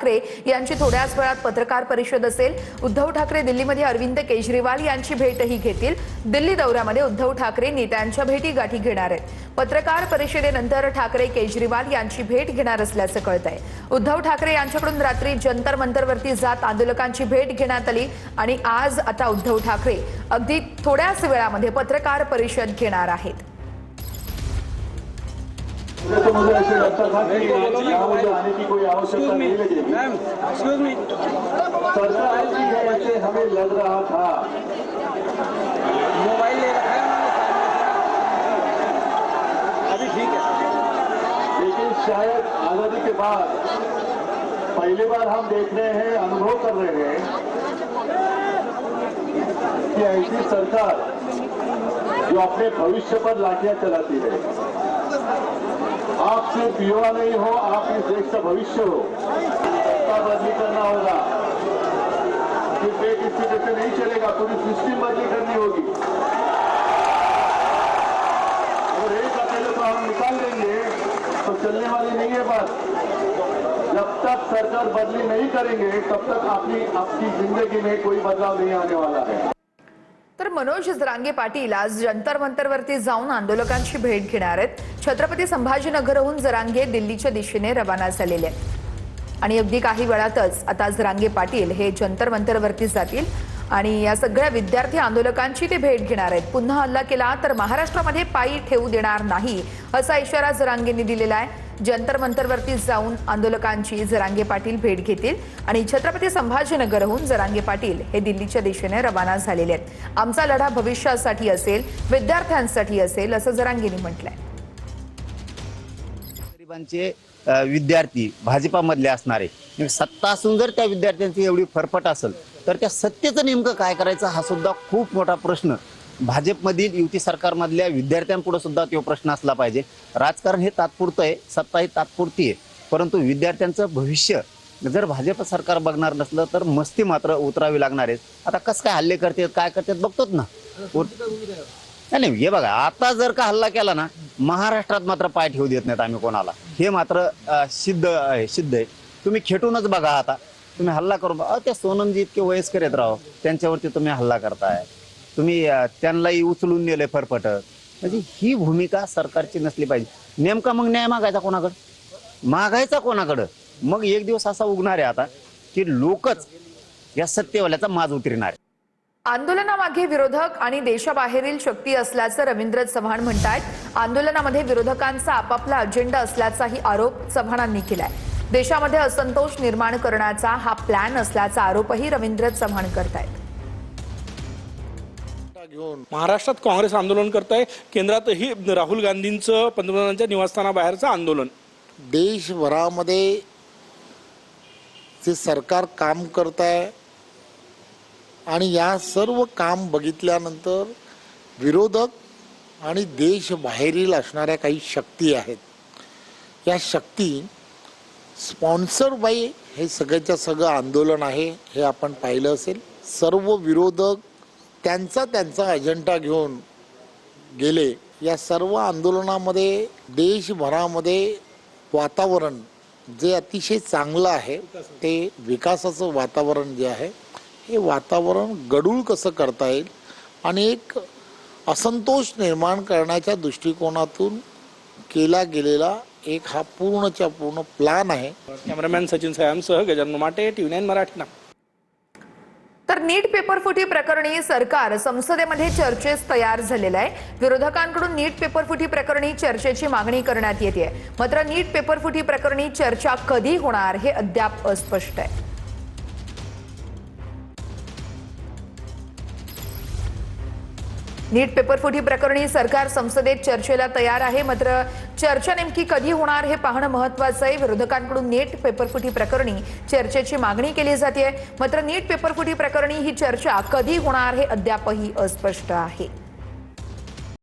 ठाकरे यांची थोड्याच वेळात पत्रकार परिषद असेल। उद्धव ठाकरे दिल्लीमध्ये अरविंद केजरीवाल यांची भेटही घेतील। दिल्ली दौऱ्यामध्ये उद्धव ठाकरे नेत्यांच्या भेटी गाठी घेणार आहेत। पत्रकार परिषदेनंतर ठाकरे केजरीवाल यांची भेट घेणार असल्याचं कळतंय। उद्धव ठाकरे यांच्याकडून रात्री जंतर मंतरवरती जात आंदोलकांची भेट घेण्यात आली आणि आज आता उद्धव ठाकरे अगदी थोड्याच वेळामध्ये पत्रकार परिषद घेणार आहेत। तो मुझे ऐसे लगता था कि यहाँ मुझे आने की कोई आवश्यकता नहीं लगेगी। सरकार की है ऐसे हमें लग रहा था। मोबाइल ले रखा है अभी ठीक है, लेकिन शायद आजादी के बाद पहली बार हम देख रहे हैं, अनुभव कर रहे हैं कि ऐसी सरकार जो अपने भविष्य पर लाठियां चलाती है। आप सिर्फ युवा नहीं हो, आप इस देश का भविष्य हो। सत्ता बदली करना होगा, सिर्फ एक स्थिति से नहीं चलेगा, पूरी सिस्टम बदली करनी होगी। और एक अकेले को हम निकाल देंगे तो चलने वाली नहीं है बात। जब तक सरकार बदली नहीं करेंगे तब तक आपकी जिंदगी में कोई बदलाव नहीं आने वाला है। तर मनोज जरांगे पाटील आज जंतर मंतरवरती जाऊन आंदोलकांची भेट घेणार आहेत। छत्रपती संभाजीनगरहून जरांगे दिल्लीच्या दिशेने रवाना झालेले आहेत आणि अगदी काही वेळातच आता जरांगे पाटील हे जंतर मंतरवरती जातील आणि या सगळ्या विद्यार्थी आंदोलकांची ते भेट घेणार आहेत। पुन्हा हल्ला केला तर महाराष्ट्रामध्ये पायी ठेवू देणार नाही असा इशारा जरांगेंनी दिलेला आहे। जंतर मंतरवरती जाऊन आंदोलकांची जरांगे पाटील भेट घेतील आणि छत्रपती संभाजीनगरहून जरांगे पाटील हे दिल्लीच्या दिशेने रवाना झालेले आहेत। आमचा लढा भविष्यासाठी असेल, विद्यार्थ्यांसाठी असेल असं जरांगेंनी म्हटलंय। गरिबांचे विद्यार्थी भाजपामधले असणारे सत्ता असून जर त्या विद्यार्थ्यांची एवढी फरफट असेल तर त्या सत्तेचं नेमकं काय करायचं हा सुद्धा खूप मोठा प्रश्न भाजपमधील युती सरकारमधल्या विद्यार्थ्यांपुढे सुद्धा तो प्रश्न असला पाहिजे। राजकारण हे तात्पुरतं आहे, सत्ता ही तात्पुरती आहे, परंतु विद्यार्थ्यांचं भविष्य जर भाजप सरकार बघणार नसलं तर मस्ती मात्र उतरावी लागणार आहे। आता कसं काय हल्ले करतात काय करतात बघतोच ना। नाही हे बघा, आता जर का हल्ला केला ना महाराष्ट्रात मात्र पाय ठेवू देत नाहीत आम्ही कोणाला, हे मात्र सिद्ध आहे। तुम्ही खेटूनच बघा, आता तुम्ही हल्ला करून त्या सोनमजी इतके वयस्कर आहेत राव, त्यांच्यावरती तुम्ही हल्ला करताय, तुम्ही त्यांनाही उचलून नेले फरफट। म्हणजे ही भूमिका सरकारची नसली पाहिजे। नेमका मग न्याय मागायचा कोणाकडं? मग एक दिवस असा उगणार आहे आता की लोकच या सत्तेवाल्याचा माज उतरणार आहे। आंदोलनामागे विरोधक आणि देशाबाहेरील शक्ती असल्याचं रवींद्र चव्हाण म्हणतात। आंदोलनामध्ये विरोधकांचा आपापला अजेंडा असल्याचाही आरोप चव्हाणांनी केलाय। देशामध्ये असंतोष निर्माण करण्याचा हा प्लॅन असल्याचा आरोपही रवींद्र चव्हाण करतायत। महाराष्ट्रात काँग्रेस आंदोलन करत आहे, केंद्रातही राहुल गांधींचं पंतप्रधानांच्या निवासस्थानाबाहेरचं आंदोलन। देशभरामध्ये जे सरकार काम करत आहे आणि या सर्व काम बघितल्यानंतर विरोधक आणि देशबाहेरील असणाऱ्या काही शक्ती आहेत, या शक्ती स्पॉन्सर बाय हे सगळ्याच्या सगळं आंदोलन आहे हे आपण पाहिलं असेल। सर्व विरोधक त्यांचा अजेंडा घेऊन गेले। या सर्व आंदोलनामध्ये देशभरामध्ये वातावरण जे अतिशय चांगलं आहे, ते विकासाचं वातावरण जे आहे हे वातावरण गढूळ कसं करता येईल आणि एक असंतोष निर्माण करण्याच्या दृष्टिकोनातून केला गेलेला एक हा पूर्णच्या पूर्ण प्लॅन आहे। कॅमेरामॅन सचिन सयामसह गजानन माटे, TV9 मराठी नागपूर। तर नीट पेपरफुटी प्रकरणी सरकार संसदेमध्ये चर्चेस तयार झालेलं आहे। विरोधकांकडून नीट पेपरफुटी प्रकरणी चर्चेची मागणी करण्यात येते, मात्र नीट पेपरफुटी प्रकरणी चर्चा कधी होणार हे अद्याप अस्पष्ट आहे। नीट पेपरफुटी प्रकरणी सरकार संसदेत चर्चेला तयार आहे, मात्र चर्चा नेमकी कधी होणार हे पाहणं महत्त्वाचं आहे। विरोधकांकडून नीट पेपरफुटी प्रकरणी चर्चेची मागणी केली जाते, मात्र नीट पेपरफुटी प्रकरणी ही चर्चा कधी होणार हे अद्यापही अस्पष्ट आहे।